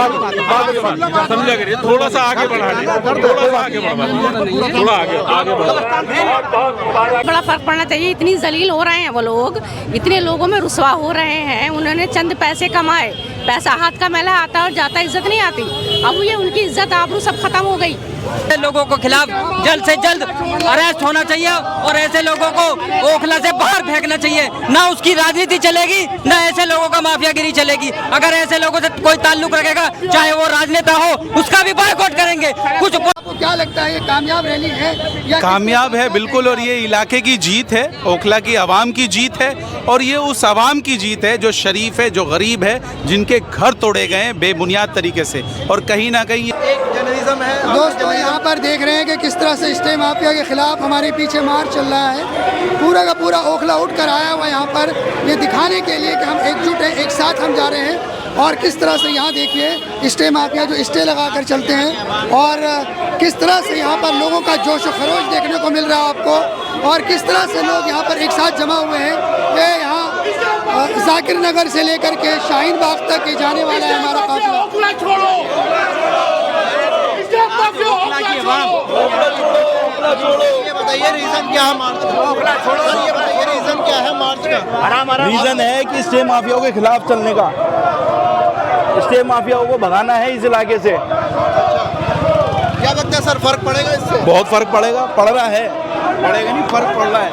समझा करिए, थोड़ा सा आगे बढ़ा लीजिए, थोड़ा सा आगे बढ़ा, थोड़ा आगे बढ़ा। बड़ा फर्क पड़ना चाहिए। इतनी जलील हो रहे हैं वो लोग, इतने लोगों में रुसवा हो रहे हैं। उन्होंने चंद पैसे कमाए, पैसा हाथ का मैला आता और जाता, इज्जत नहीं आती। अब ये उनकी इज्जत आबरू सब खत्म हो गई। लोगों को खिलाफ जल्द से जल्द अरेस्ट होना चाहिए और ऐसे लोगों को ओखला से बाहर फेंकना चाहिए। ना उसकी राजनीति चलेगी, ना ऐसे लोगों का माफियागिरी चलेगी। अगर ऐसे लोगों से कोई ताल्लुक रखेगा, चाहे वो राजनेता हो, उसका भी बायकॉट करेंगे। कुछ आपको क्या लगता है, ये कामयाब रैली है या कामयाब है? बिल्कुल। और ये इलाके की जीत है, ओखला की आवाम की जीत है। और ये उस आवाम की जीत है जो शरीफ है, जो गरीब है, जिनके घर तोड़े गए हैं बेबुनियाद तरीके से। और कहीं ना कहीं एक जर्नलिज्म है। दोस्तों, यहाँ पर देख रहे हैं कि किस तरह से स्टे माफिया के खिलाफ हमारे पीछे मार्च चल रहा है। पूरा का पूरा ओखला उठ कर आया हुआ यहाँ पर, ये दिखाने के लिए कि हम एकजुट हैं, एक साथ हम जा रहे हैं। और किस तरह से यहाँ देखिए स्टे माफिया जो स्टे लगा कर चलते हैं, और किस तरह से यहाँ पर लोगों का जोश व खरोश देखने को मिल रहा है आपको। और किस तरह से लोग यहाँ पर एक साथ जमा हुए हैं। ये यहाँ जाकिर नगर से लेकर के शाहीन बाग तक ये जाने वाला है हमारा काफिला। ये बताइए रीजन क्या है मार्च का? ये बताइए रीजन क्या है मार्च का? रीजन है कि स्टे माफियाओं के खिलाफ चलने का, स्टे माफियाओं को भगाना है इस इलाके से। क्या लगता है सर, फर्क पड़ेगा इससे? बहुत फर्क पड़ेगा, पड़ रहा है, पड़ेगा नहीं, फर्क पड़ रहा है।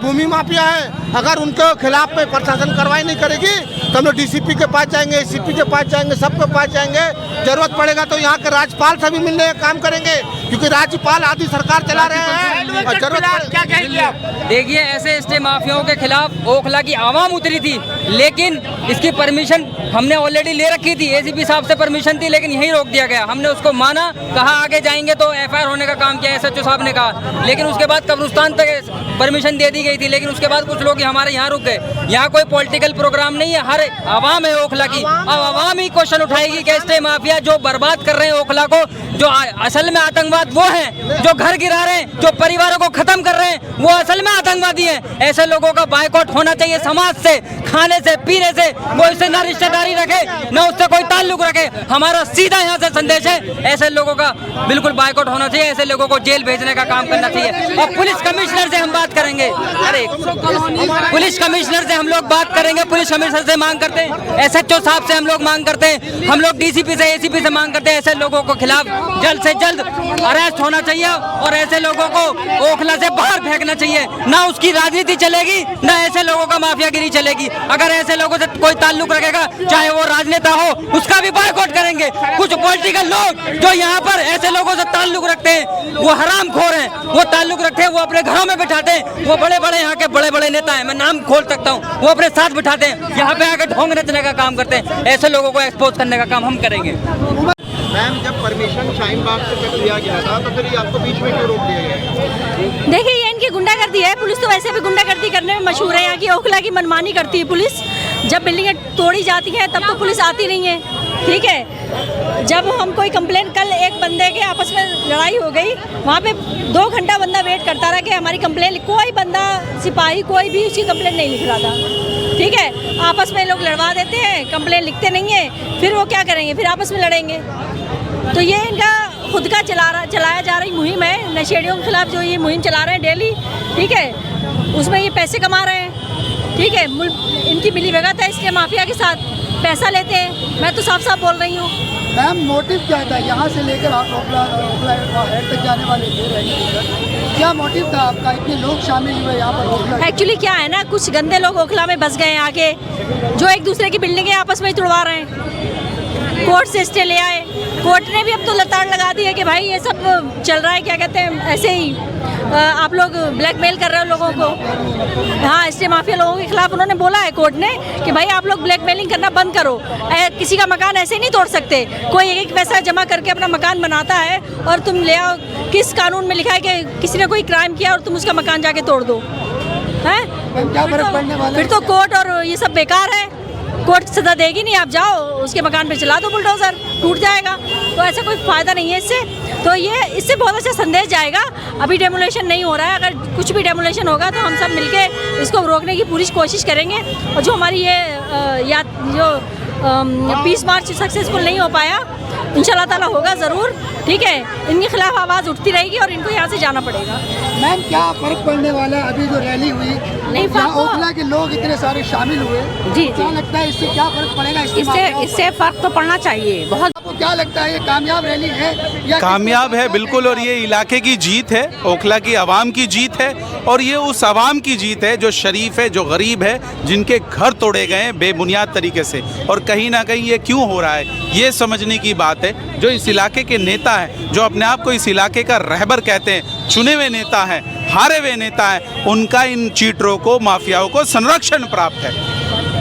भूमि माफिया है, अगर उनके खिलाफ में प्रशासन कार्रवाई नहीं करेगी तो हम लोग डीसीपी के पास जाएंगे, एसीपी के पास जाएंगे, सबके पास जाएंगे। जरूरत पड़ेगा तो यहाँ के राज्यपाल से भी मिलने का काम करेंगे, क्योंकि राज्यपाल आदि सरकार चला रहे हैं। और जरूरत क्या कहेंगे आप? देखिए, ऐसे स्टे माफियाओं के खिलाफ ओखला की आवाम उतरी थी, लेकिन इसकी परमिशन हमने ऑलरेडी ले रखी थी। एसीपी साहब से परमिशन थी, लेकिन यहीं रोक दिया गया। हमने उसको माना, कहा आगे जाएंगे तो एफआईआर होने का काम किया, एसएचओ साहब ने कहा। लेकिन उसके बाद कब्रिस्तान तक परमिशन दे दी गई थी, लेकिन उसके बाद कुछ लोग हमारे यहाँ रुक गए। यहाँ कोई पॉलिटिकल प्रोग्राम नहीं है, हर आवाम है ओखला की। अब आवाम ही क्वेश्चन उठाएगी कि स्टे माफिया जो बर्बाद कर रहे हैं ओखला को, जो असल में आतंकवाद वो हैं, जो घर गिरा रहे हैं, जो परिवारों को खत्म कर रहे हैं, वो असल में आतंकवादी हैं। ऐसे लोगों का बायकॉट होना चाहिए समाज से, खाने से, पीने से। वो इससे ना रिश्तेदारी रखे, ना उससे कोई ताल्लुक रखे। हमारा सीधा यहाँ से संदेश है, ऐसे लोगों का बिल्कुल बायकॉट होना चाहिए। ऐसे लोगों को जेल भेजने का काम करना चाहिए। और पुलिस कमिश्नर से हम बात करेंगे, अरे पुलिस कमिश्नर से हम लोग बात करेंगे, पुलिस कमिश्नर से मांग करते हैं, एसएचओ साहब से हम लोग मांग करते हैं, हम लोग डीसीपी से, एसीपी से मांग करते हैं। ऐसे लोगों को खिलाफ जल्द से जल्द अरेस्ट होना चाहिए और ऐसे लोगों को ओखला से बाहर फेंकना चाहिए। ना उसकी राजनीति चलेगी, ना ऐसे लोगों का माफियागिरी चलेगी। अगर ऐसे लोगों से कोई ताल्लुक रखेगा, चाहे वो राजनेता हो, उसका भी बायकॉट करेंगे। कुछ पॉलिटिकल लोग जो यहाँ पर ऐसे लोगों से ताल्लुक रखते हैं, वो हरामखोर हैं, वो ताल्लुक रखते हैं, वो अपने घरों में बिठाते हैं। वो बड़े बड़े यहाँ के बड़े बड़े नेता हैं, मैं नाम खोल सकता हूँ, वो अपने साथ बिठाते हैं, यहाँ पे आकर ढोंग नचने का काम करते हैं। ऐसे लोगों को एक्सपोज करने का काम हम करेंगे। मैम, जब परमिशन शाहीन बाग से जब दिया गया था तो फिर ये आपको बीच में क्यों रोक दिया गया? देखिए, ये इनकी गुंडागर्दी है। पुलिस तो वैसे भी गुंडागर्दी करने में मशहूर है। यहाँ की ओखला की मनमानी करती है पुलिस। जब बिल्डिंगें तोड़ी जाती हैं तब तो पुलिस आती नहीं है, ठीक है। जब हम कोई कंप्लेन, कल एक बंदे के आपस में लड़ाई हो गई, वहाँ पे 2 घंटा बंदा वेट करता रहा कि हमारी कंप्लेन, कोई बंदा, सिपाही कोई भी उसकी कंप्लेन नहीं लिख रहा था, ठीक है। आपस में लोग लड़वा देते हैं, कंप्लेन लिखते नहीं है, फिर वो क्या करेंगे, फिर आपस में लड़ेंगे। तो ये इनका खुद का चलाया जा रही मुहिम है, नशेड़ियों के खिलाफ जो ये मुहिम चला रहे हैं डेली, ठीक है। उसमें ये पैसे कमा रहे हैं, ठीक है। इनकी मिली भगत है, इसलिए माफिया के साथ पैसा लेते हैं। मैं तो साफ साफ बोल रही हूँ। मैम, मोटिव क्या था यहाँ से लेकर आप ओखला हेड तक जाने वाले थे? क्या मोटिव था आपका? इतने लोग शामिल हुए यहाँ पर ओखला? एक्चुअली क्या है ना, कुछ गंदे लोग ओखला में बस गए आके, जो एक दूसरे की बिल्डिंगें आपस में तोड़वा रहे हैं। कोर्ट से स्टे ले आए, कोर्ट ने भी अब तो लताड़ लगा दी है कि भाई ये सब चल रहा है, क्या कहते हैं, ऐसे ही आप लोग ब्लैकमेल कर रहे हो लोगों को। हाँ, स्टे माफिया लोगों के खिलाफ उन्होंने बोला है कोर्ट ने कि भाई आप लोग ब्लैकमेलिंग करना बंद करो। किसी का मकान ऐसे नहीं तोड़ सकते। कोई एक पैसा जमा करके अपना मकान बनाता है और तुम ले आओ, किस कानून में लिखा है कि किसी ने कोई क्राइम किया और तुम उसका मकान जाके तोड़ दो? हैं? क्या फर्क पड़ने वाला? फिर तो कोर्ट और ये सब बेकार है। कोर्ट सजा देगी नहीं, आप जाओ उसके मकान पे चला दो बुलडोजर, टूट जाएगा। तो ऐसा कोई फ़ायदा नहीं है इससे। तो ये इससे बहुत अच्छा संदेश जाएगा। अभी डेमोलेशन नहीं हो रहा है, अगर कुछ भी डेमोलेशन होगा तो हम सब मिलके इसको रोकने की पूरी कोशिश करेंगे। और जो हमारी ये जो पीस मार्च सक्सेसफुल नहीं हो पाया, इंशाल्लाह ताला होगा ज़रूर। ठीक है, इनके खिलाफ आवाज़ उठती रहेगी और इनको यहाँ से जाना पड़ेगा। मैम क्या फर्क पड़ने वाला है? अभी जो रैली हुई नहीं, जहाँ फर्क तो- ओखला के लोग इतने सारे शामिल हुए, जी, क्या जी। लगता है इससे क्या फर्क पड़ेगा? इससे फर्क तो पड़ना चाहिए बहुत। आपको क्या लगता है ये कामयाब रैली है या कामयाब है बिल्कुल, और ये इलाके की जीत है, ओखला की आवाम की जीत है, और ये उस आवाम की जीत है जो शरीफ है, जो गरीब है, जिनके घर तोड़े गए हैं बेबुनियाद तरीके से। और कहीं ना कहीं ये क्यों हो रहा है ये समझने की बात है। जो इस इलाके के नेता हैं, जो अपने आप को इस इलाके का रहबर कहते हैं, चुने हुए नेता हैं, हारे हुए नेता हैं, उनका इन चीटरों को, माफियाओं को संरक्षण प्राप्त है,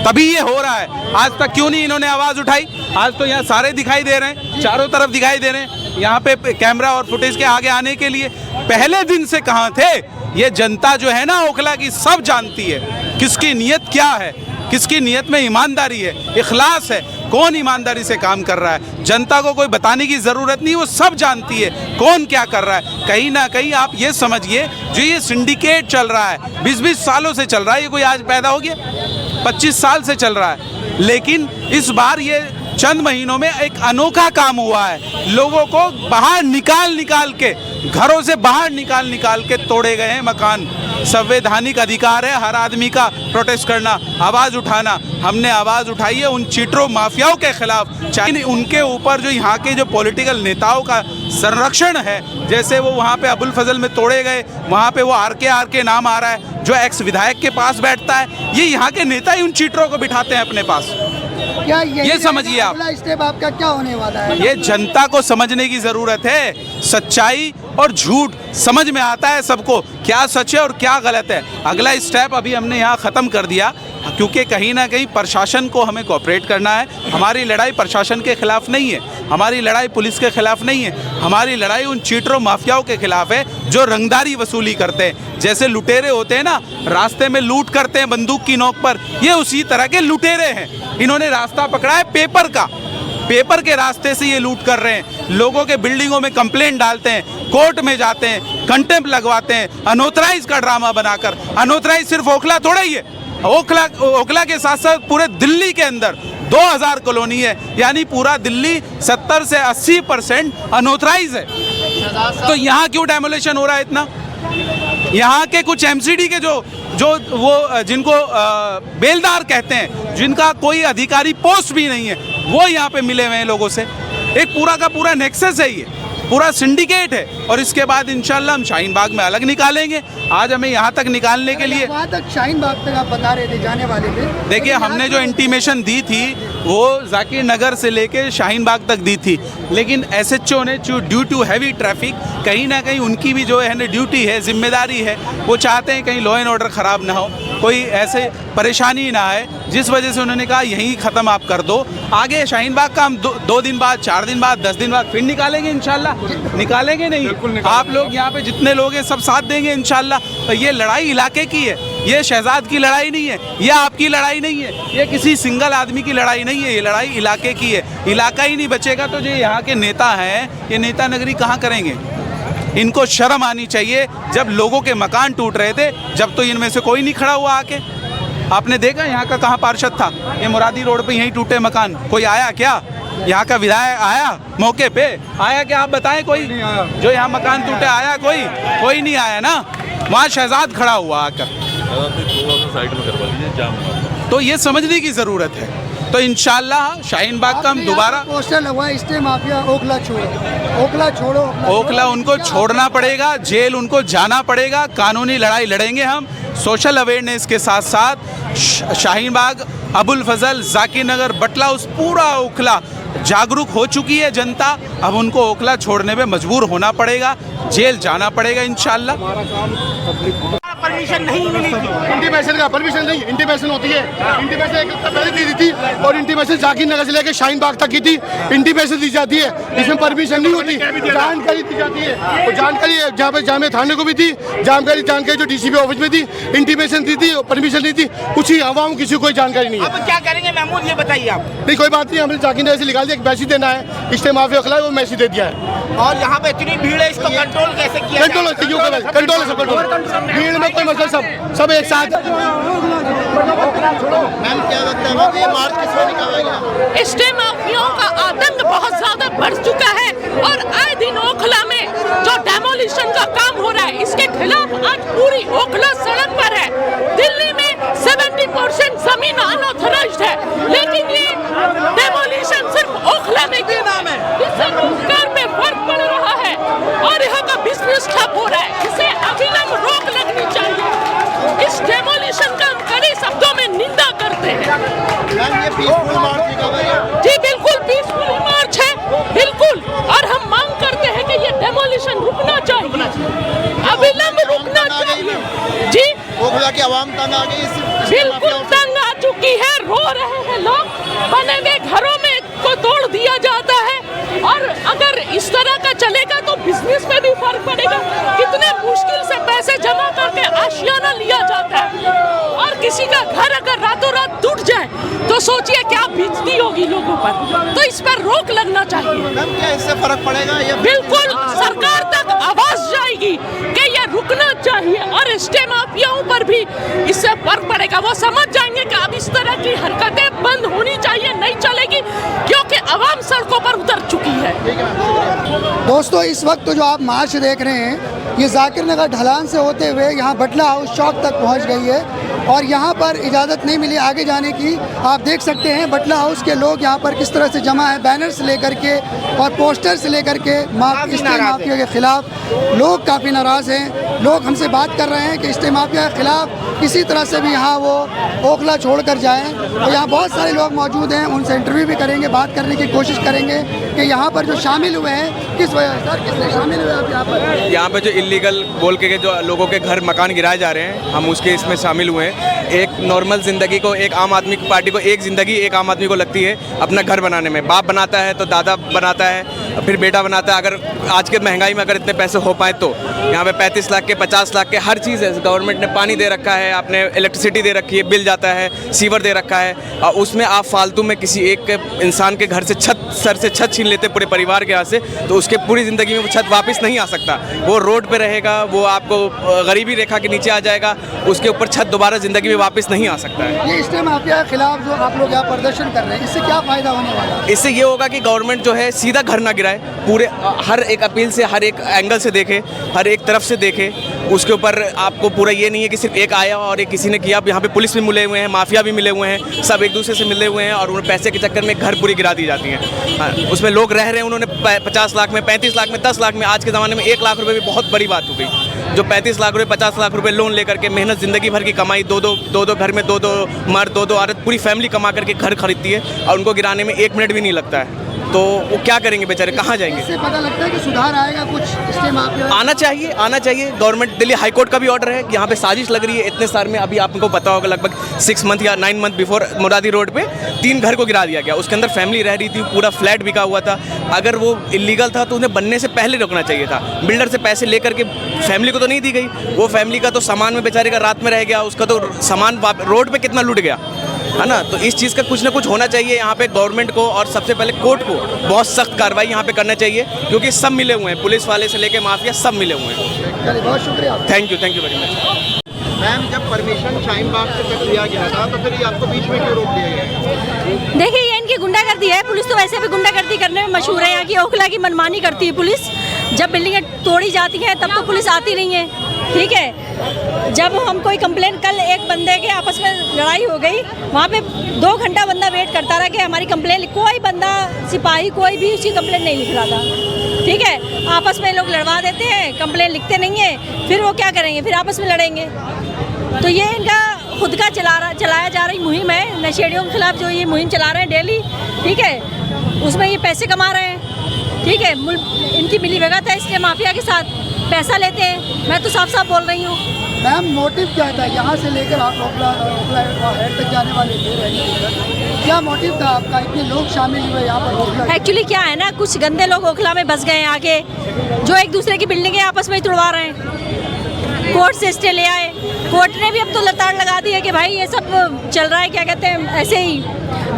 तभी ये हो रहा है। आज तक क्यों नहीं इन्होंने आवाज़ उठाई? आज तो यहाँ सारे दिखाई दे रहे हैं, चारों तरफ दिखाई दे रहे हैं, यहाँ पे कैमरा और फुटेज के आगे आने के लिए पहले दिन से कहाँ थे? ये जनता जो है ना ओखला की, सब जानती है किसकी नीयत क्या है, किसकी नीयत में ईमानदारी है, इखलास है, कौन ईमानदारी से काम कर रहा है। जनता को कोई बताने की ज़रूरत नहीं, वो सब जानती है कौन क्या कर रहा है। कहीं ना कहीं आप ये समझिए, जो ये सिंडिकेट चल रहा है 20-20 सालों से चल रहा है, ये कोई आज पैदा हो गया, 25 साल से चल रहा है। लेकिन इस बार ये चंद महीनों में एक अनोखा काम हुआ है। लोगों को बाहर निकाल के, घरों से बाहर निकाल के तोड़े गए हैं मकान। संवैधानिक अधिकार है हर आदमी का प्रोटेस्ट करना, आवाज़ उठाना। हमने आवाज़ उठाई है उन चीटरों माफियाओं के खिलाफ, चाहे उनके ऊपर जो यहाँ के जो पॉलिटिकल नेताओं का संरक्षण है, जैसे वो वहाँ पे अबुल फजल में तोड़े गए, वहाँ पे वो आर के नाम आ रहा है, जो एक्स विधायक के पास बैठता है, ये यहाँ के नेता ही उन चीटरों को बिठाते हैं अपने पास। क्या ये समझिए आप। अगला स्टेप आपका क्या होने वाला है? ये जनता को समझने की जरूरत है। सच्चाई और झूठ समझ में आता है सबको, क्या सच है और क्या गलत है। अगला स्टेप अभी हमने यहाँ ख़त्म कर दिया, क्योंकि कहीं ना कहीं प्रशासन को हमें कोऑपरेट करना है। हमारी लड़ाई प्रशासन के खिलाफ नहीं है, हमारी लड़ाई पुलिस के खिलाफ नहीं है, हमारी लड़ाई उन चीटरों माफियाओं के खिलाफ है जो रंगदारी वसूली करते हैं। जैसे लुटेरे होते हैं ना, रास्ते में लूट करते हैं बंदूक की नोक पर, ये उसी तरह के लुटेरे हैं। इन्होंने रास्ता पकड़ा है पेपर का, पेपर के रास्ते से ये लूट कर रहे हैं। लोगों के बिल्डिंगों में कंप्लेंट डालते हैं, कोर्ट में जाते हैं, कंटेम्प्ट लगवाते हैं, अनऑथराइज का ड्रामा बनाकर। अनऑथराइज सिर्फ ओखला थोड़ा ही है, ओखला के साथ साथ पूरे दिल्ली के अंदर 2000 कॉलोनी है, यानी पूरा दिल्ली 70 से 80% अनऑथराइज है। तो यहाँ क्यों डेमोलेशन हो रहा है इतना? यहाँ के कुछ एमसीडी के जो वो जिनको बेलदार कहते हैं, जिनका कोई अधिकारी पोस्ट भी नहीं है, वो यहाँ पे मिले हुए हैं लोगों से। एक पूरा का पूरा नेक्सस है, ये पूरा सिंडिकेट है। और इसके बाद इंशाल्लाह हम शाहीन बाग में अलग निकालेंगे। आज हमें यहाँ तक निकालने के लिए, वहाँ तक शाहीन बाग तक आप बता रहे थे जाने वाले थे। देखिए हमने जो इंटीमेशन दी थी वो जाकिर नगर से लेके शाहीन बाग तक दी थी, लेकिन एसएचओ ने ड्यू टू हैवी ट्रैफिक, कहीं ना कहीं उनकी भी जो है ना ड्यूटी है, जिम्मेदारी है, वो चाहते हैं कहीं लॉ एंड ऑर्डर ख़राब ना हो, कोई ऐसे परेशानी ना आए, जिस वजह से उन्होंने कहा यहीं ख़त्म आप कर दो। आगे शाहीन बाग का हम 2 दिन बाद, 4 दिन बाद, 10 दिन बाद फिर निकालेंगे इंशाल्लाह। निकालेंगे नहीं, आप लोग यहाँ पे जितने लोग हैं सब साथ देंगे इंशाल्लाह। तो ये लड़ाई इलाके की है, ये शहजाद की लड़ाई नहीं है, ये आपकी लड़ाई नहीं है, ये किसी सिंगल आदमी की लड़ाई नहीं है, ये लड़ाई इलाके की है। इलाका ही नहीं बचेगा तो जो यहाँ के नेता हैं, ये नेता नगरी कहाँ करेंगे? इनको शर्म आनी चाहिए। जब लोगों के मकान टूट रहे थे, जब तो इनमें से कोई नहीं खड़ा हुआ आके। आपने देखा यहाँ का कहाँ पार्षद था? ये मुरादी रोड पे यहीं टूटे मकान, कोई आया क्या? यहाँ का विधायक आया मौके पे? आया क्या? आप बताएं कोई जो यहाँ मकान टूटे आया? कोई नहीं आया ना। वहाँ शहजाद खड़ा हुआ आकर। तो ये समझने की ज़रूरत है। तो इंशाल्लाह शाहीन बाग का हम दोबारा पोस्टर लगवाया, स्टे माफिया ओखला छोड़ो, ओखला छोड़ो, ओखला उनको छोड़ना पड़ेगा, जेल उनको जाना पड़ेगा। कानूनी लड़ाई लड़ेंगे हम, सोशल अवेयरनेस के साथ साथ। शाहीन बाग, अबुल फजल, जाकिर नगर, बटला, उस पूरा ओखला जागरूक हो चुकी है जनता। अब उनको ओखला छोड़ने में मजबूर होना पड़ेगा, जेल जाना पड़ेगा इंशाल्लाह। परमिशन नहीं मिली थी, इंटीमेशन का परमिशन नहीं, इंटीमेशन होती है, इंटीमेशन एक हफ्ता पहले दी थी, और इंटीमेशन जाकिर नगर से लेकर शाहीन बाग तक की थी, इंटीमेशन दी जाती है, इसमें परमिशन नहीं होती, जानकारी दी जाती है। और जानकारी जहाँ पे जामे थाने को भी थी, जानकारी जो डीसीपी ऑफिस में थी, इंटीमेशन दी थी, परमिशन दी थी, कुछ ही आवाम किसी को कोई जानकारी नहीं है। अब क्या करेंगे महमूद, ये बताइए आप। नहीं कोई बात नहीं, हमने जाकिर नगर से निकाल दिया, एक मैसेज देना है, इस्ते माफिया खिलाफ वो मैसेज दे दिया है। और यहाँ पे इतनी भीड़ है, इसको कंट्रोल कैसे किया? कंट्रोल है सब, कंट्रोल भीड़ में कोई मतलब सब एक साथ। मैम क्या लगता है ये मार्च किसमें निकाला? स्टे माफियाओं का आतंक बहुत ज्यादा बढ़ चुका है और आए दिन ओखला में जो डेमोलिशन का काम हो रहा है इसके खिलाफ आज पूरी ओखला सड़क पर है। दिल्ली में 70% जमीन अनऑथराइज्ड है, लेकिन ये डेमोलिशन सिर्फ ओखला में क्यों नाम है? इससे रोजगार में फर्क पड़ रहा है और यहाँ का बिजनेस ठप हो रहा है। इसे अविलंब रोक लगनी चाहिए। इस डेमोलिशन का हम कड़े शब्दों में निंदा करते हैं। ये पीसफुल मार्च निकाला है? जी बिल्कुल पीसफुल मार्च है, बिल्कुल। और हम मांग करते हैं कि ये डेमोलिशन रुकना चाहिए, अविलंब रुकना चाहिए। जी ओखला की आवाम तंग आ गई, बिल्कुल तंग आ चुकी है, रो रहे हैं लोग। बने हुए घरों में को तोड़ दिया जाता है और अगर इस तरह का चलेगा तो बिजनेस में भी फर्क पड़ेगा। कितने मुश्किल से पैसे जमा करके आशियाना लिया जाता है और किसी का घर अगर रातों रात टूट जाए तो सोचिए क्या बीतती होगी लोगों पर। तो इस पर रोक लगना चाहिए। मैम क्या इससे फर्क पड़ेगा? ये बिल्कुल सरकार तक आवाज जाएगी कि ये रुकना चाहिए और स्टे माफियाओं पर भी इससे फर्क पड़ेगा। वो समझ जाएंगे कि अब इस तरह की हरकतें बंद होनी चाहिए, नहीं चलेगी क्योंकि आवाम सड़कों पर उतर चुकी है। दोस्तों इस वक्त जो आप मार्च देख रहे हैं ये जाकिर नगर ढलान से होते हुए यहाँ बटला हाउस चौक तक पहुँच गई है और यहाँ पर इजाज़त नहीं मिली आगे जाने की। आप देख सकते हैं बटला हाउस के लोग यहाँ पर किस तरह से जमा है, बैनर्स लेकर के और पोस्टर्स लेकर के स्टे माफिया के खिलाफ। लोग काफ़ी नाराज़ हैं। लोग हमसे बात कर रहे हैं कि स्टे माफिया के खिलाफ किसी तरह से भी यहाँ वो ओखला छोड़ कर जाएँ। तो यहाँ बहुत सारे लोग मौजूद हैं, उनसे इंटरव्यू भी करेंगे, बात करने की कोशिश करेंगे कि यहाँ पर जो शामिल हुए हैं किस वजह से। सर किसने शामिल हुए आप यहाँ पर? यहाँ पे जो इलीगल बोल के जो लोगों के घर मकान गिराए जा रहे हैं, हम उसके इसमें शामिल हुए हैं। एक नॉर्मल ज़िंदगी को, एक आम आदमी पार्टी को एक ज़िंदगी एक आम आदमी को लगती है अपना घर बनाने में। बाप बनाता है तो दादा बनाता है, फिर बेटा बनाता है। अगर आज के महंगाई में अगर इतने पैसे हो पाए तो यहाँ पे 35 लाख के 50 लाख के हर चीज़ है। गवर्नमेंट ने पानी दे रखा है, आपने इलेक्ट्रिसिटी दे रखी है, बिल जाता है, सीवर दे रखा है और उसमें आप फालतू में किसी एक इंसान के घर से सर से छत छीन लेते पूरे परिवार के यहाँ से, तो उसके पूरी ज़िंदगी में वो छत वापस नहीं आ सकता। वो रोड पे रहेगा, वो आपको गरीबी रेखा के नीचे आ जाएगा, उसके ऊपर छत दोबारा ज़िंदगी में वापस नहीं आ सकता है। ये स्टे माफिया के खिलाफ जो आप लोग यहाँ प्रदर्शन कर रहे हैं इससे क्या फ़ायदा होने वाला है? इससे ये होगा कि गवर्नमेंट जो है सीधा घर ना गिराए, पूरे हर एक अपील से, हर एक एंगल से देखे, हर एक तरफ से देखे। उसके ऊपर आपको पूरा ये नहीं है कि सिर्फ एक आया और एक किसी ने किया। यहाँ पे पुलिस भी मिले हुए हैं, माफिया भी मिले हुए हैं, सब एक दूसरे से मिले हुए हैं और उन्हें पैसे के चक्कर में घर पूरी गिरा दी जाती हैं। हाँ, उसमें लोग रह रहे हैं, उन्होंने 50 लाख में, 35 लाख में, 10 लाख में, आज के ज़माने में 1 लाख रुपए भी बहुत बड़ी बात हो गई। जो 35 लाख रुपए, 50 लाख रुपए लोन लेकर के मेहनत, ज़िंदगी भर की कमाई, दो घर में दो मर्द, दो औरत, पूरी फैमिली कमा करके घर खरीदती है और उनको गिराने में 1 मिनट भी नहीं लगता है। तो वो क्या करेंगे बेचारे, कहाँ जाएंगे? इससे पता लगता है कि सुधार आएगा कुछ स्टे माफिया? आना चाहिए। गवर्नमेंट, दिल्ली हाई कोर्ट का भी ऑर्डर है कि यहाँ पे साजिश लग रही है इतने साल में। अभी आपको पता होगा लगभग 6 मंथ या 9 मंथ बिफोर मुरादी रोड पे 3 घर को गिरा दिया गया। उसके अंदर फैमिली रह रही थी, पूरा फ्लैट बिका हुआ था। अगर वो इलीगल था तो उन्हें बनने से पहले रोकना चाहिए था। बिल्डर से पैसे लेकर के फैमिली को तो नहीं दी गई, वो फैमिली का तो सामान में बेचारे का रात में रह गया, उसका तो सामान रोड पे कितना लूट गया है ना। तो इस चीज़ का कुछ ना कुछ होना चाहिए यहाँ पे गवर्नमेंट को और सबसे पहले कोर्ट को बहुत सख्त कार्रवाई यहाँ पे करना चाहिए क्योंकि सब मिले हुए हैं, पुलिस वाले से लेके माफिया सब मिले हुए हैं। चलिए बहुत शुक्रिया। Thank you very much. Ma'am जब परमिशन शाहीन बाग से तक दिया गया था तो फिर ये आपको बीच में क्यों रोक दिया गया? देखिए ये इनकी गुंडागर्दी है। पुलिस तो वैसे भी गुंडागर्दी करने में मशहूर है। यहाँ की ओखला की मनमानी करती है पुलिस। जब बिल्डिंगें तोड़ी जाती हैं तब तो पुलिस आती नहीं है, ठीक है। जब हम कोई कंप्लेन, कल एक बंदे के आपस में लड़ाई हो गई, वहाँ पे 2 घंटा बंदा वेट करता रहा कि हमारी कंप्लेन, कोई बंदा, सिपाही कोई भी उसकी कंप्लेन नहीं लिख रहा था, ठीक है। आपस में लोग लड़वा देते हैं, कंप्लेन लिखते नहीं है, फिर वो क्या करेंगे, फिर आपस में लड़ेंगे। तो ये इनका खुद का चलाया जा रही मुहिम है। नशेड़ियों के खिलाफ जो ये मुहिम चला रहे हैं डेली, ठीक है, उसमें ये पैसे कमा रहे हैं, ठीक है। इनकी मिलीभगत है इसके माफिया के साथ, पैसा लेते हैं। मैं तो साफ साफ बोल रही हूँ। मैम मोटिव क्या था यहाँ से लेकर आप ओखला हेड तक जाने वाले थे, क्या मोटिव था आपका? इतने लोग शामिल हुए यहाँ पर ओखला? एक्चुअली क्या है ना, कुछ गंदे लोग ओखला में बस गए हैं आके, जो एक दूसरे की बिल्डिंगें आपस में ही तोड़वा रहे हैं। कोर्ट से स्टे ले आए। कोर्ट ने भी अब तो लताड़ लगा दी है कि भाई ये सब चल रहा है, क्या कहते हैं, ऐसे ही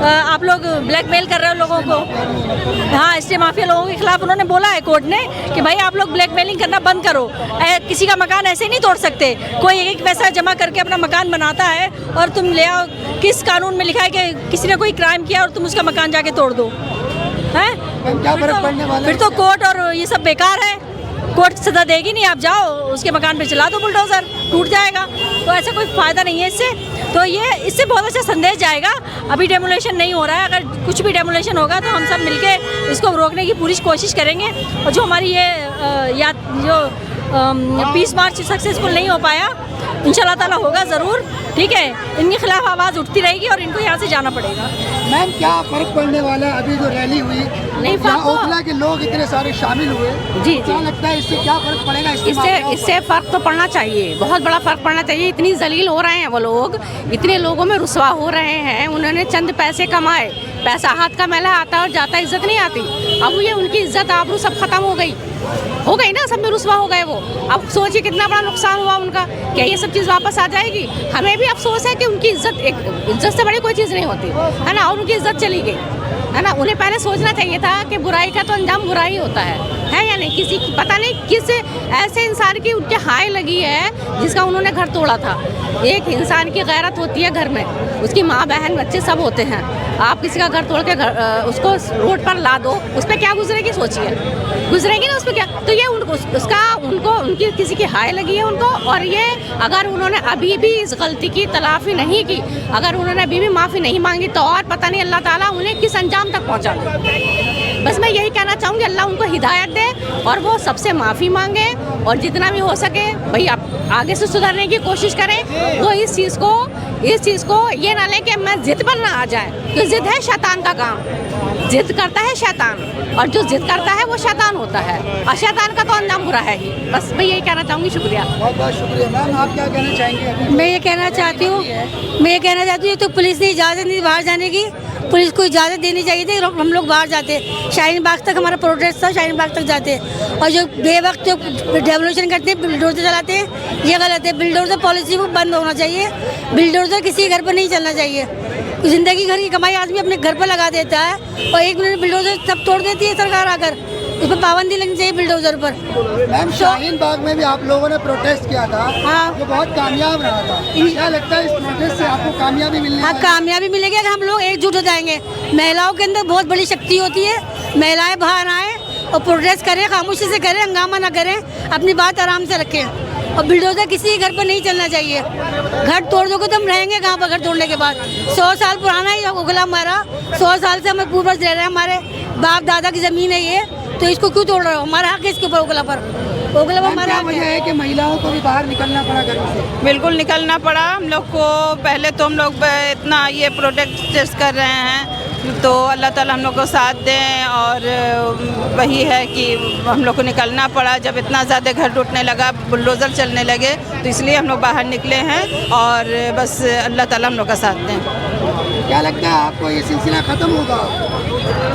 आप लोग ब्लैकमेल कर रहे हो लोगों को। हाँ, स्टे माफिया लोगों के खिलाफ उन्होंने बोला है कोर्ट ने कि भाई आप लोग ब्लैकमेलिंग करना बंद करो। किसी का मकान ऐसे नहीं तोड़ सकते। कोई एक पैसा जमा करके अपना मकान बनाता है और तुम ले आओ, किस कानून में लिखा है कि किसी ने कोई क्राइम किया और तुम उसका मकान जाके तोड़ दो? हैं? क्या फर्क पड़ने वाला है? फिर तो कोर्ट और ये सब बेकार है। कोर्ट सजा देगी नहीं, आप जाओ उसके मकान पे चला दो बुलडोजर, टूट जाएगा। तो ऐसा कोई फ़ायदा नहीं है इससे। तो ये इससे बहुत अच्छा संदेश जाएगा। अभी डेमोलेशन नहीं हो रहा है, अगर कुछ भी डेमोलेशन होगा तो हम सब मिलके इसको रोकने की पूरी कोशिश करेंगे। और जो हमारी ये पीस मार्च सक्सेसफुल नहीं हो पाया, इंशाल्लाह ताला होगा ज़रूर। ठीक है, इनके खिलाफ आवाज़ उठती रहेगी और इनको यहाँ से जाना पड़ेगा। मैम, क्या फर्क पड़ने वाला है? अभी जो रैली हुई, नहीं, फर्क तो ओखला के लोग इतने सारे शामिल हुए, जी, क्या लगता है इससे क्या फर्क पड़ेगा? इससे फ़र्क तो पड़ना चाहिए, बहुत बड़ा फ़र्क पड़ना चाहिए। इतनी जलील हो रहे हैं वो लोग, इतने लोगों में रुसवा हो रहे हैं। उन्होंने चंद पैसे कमाए, पैसा हाथ का मैला आता है और जाता, इज्जत नहीं आती। अब ये उनकी इज्जत आबरू सब खत्म हो गई ना, सब में रुसवा हो गए वो। अब सोचिए कितना बड़ा नुकसान हुआ उनका। क्या ये सब चीज़ वापस आ जाएगी? हमें भी अफसोस है कि उनकी इज्जत से बड़ी कोई चीज़ नहीं होती है ना, और उनकी इज्जत चली गई है ना। उन्हें पहले सोचना चाहिए था कि बुराई का तो अंजाम बुराई होता है या नहीं। किसी पता नहीं किस ऐसे इंसान की उनके हाय लगी है जिसका उन्होंने घर तोड़ा था। एक इंसान की गैरत होती है घर में, उसकी माँ बहन बच्चे सब होते हैं। आप किसी का घर तोड़ के उसको रोड पर ला दो, उस पर क्या गुजरेगी? सोचिए, गुजरेगी ना उस पर क्या? तो ये उनकी किसी की हाय लगी है उनको। और ये अगर उन्होंने अभी भी इस गलती की तलाफी नहीं की, अगर उन्होंने अभी भी माफ़ी नहीं मांगी, तो और पता नहीं अल्लाह ताला उन्हें किस अंजाम तक पहुँचा दे। बस मैं यही कहना चाहूँगी, अल्लाह उनको हिदायत दे और वो सबसे माफ़ी मांगे और जितना भी हो सके भाई आप आगे से सुधरने की कोशिश करें। वो इस चीज़ को ये ना लें कि मैं जिद पर ना आ जाए, क्योंकि जिद है शैतान का काम। जिद करता है शैतान, और जो जिद करता है वो शैतान होता है, और शैतान का तो अंजाम बुरा है ही। बस मैं यही कहना चाहूँगी। शुक्रिया। बहुत बहुत शुक्रिया। मैम, आप क्या कहना चाहेंगे? मैं ये कहना चाहती हूँ तो पुलिस ने इजाज़त नहीं बाहर जाने की। पुलिस को इजाज़त देनी चाहिए थी, हम लोग बाहर जाते। शाहीन बाग तक हमारा प्रोटेस्ट था, शाहीन बाग तक जाते। और जो बेवक्त जो डेवोल्यूशन करते हैं, बिल्डोजर चलाते हैं, ये गलत है। बिल्डोजर पॉलिसी को बंद होना चाहिए। बिल्डोजर किसी घर पर नहीं चलना चाहिए। ज़िंदगी भर की कमाई आदमी अपने घर पर लगा देता है और एक मिनट बिल्डोजर सब तोड़ देती है सरकार आकर। इस पर पाबंदी लगनी चाहिए बिल्डोजर पर। मैम, शाहीन बाग में भी आप लोगों ने प्रोटेस्ट किया था। हाँ, जो बहुत कामयाब रहा था। क्या लगता है इस प्रोटेस्ट से आपको कामयाबी मिलने? हाँ, कामयाबी मिलेगी अगर हम लोग एकजुट हो जाएंगे। महिलाओं के अंदर बहुत बड़ी शक्ति होती है। महिलाएं बाहर आएँ और प्रोटेस्ट करें, खामोशी से करें, हंगामा ना करें, अपनी बात आराम से रखें। और बिल्डोजर किसी घर पर नहीं चलना चाहिए। घर तोड़ दोगे तो हम रहेंगे कहाँ पर? घर तोड़ने के बाद 100 साल पुराना ही ओखला हमारा, 100 साल से हमें पूर्वज रह रहे हैं, हमारे बाप दादा की ज़मीन है ये, तो इसको क्यों तोड़ रहे हो? हमारा हक है इसके ऊपर। ओखला पर हमारा वजह है कि महिलाओं को भी बाहर निकलना पड़ा घर से। बिल्कुल निकलना पड़ा हम लोग को। पहले तो हम लोग इतना ये प्रोटेस्ट कर रहे हैं, तो अल्लाह ताला हम लोग को साथ दें। और वही है कि हम लोग को निकलना पड़ा जब इतना ज़्यादा घर टूटने लगा, बुलडोज़र चलने लगे, तो इसलिए हम लोग बाहर निकले हैं। और बस अल्लाह ताला हम लोग का साथ दें। क्या लगता है आपको ये सिलसिला ख़त्म होगा?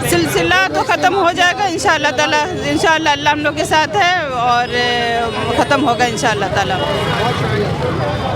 सिलसिला तो ख़त्म हो जाएगा इंशाअल्लाह ताला। इंशाअल्लाह अल्लाह हम लोग के साथ है और ख़त्म होगा इंशाअल्लाह ताला। बहुत शुक्रिया।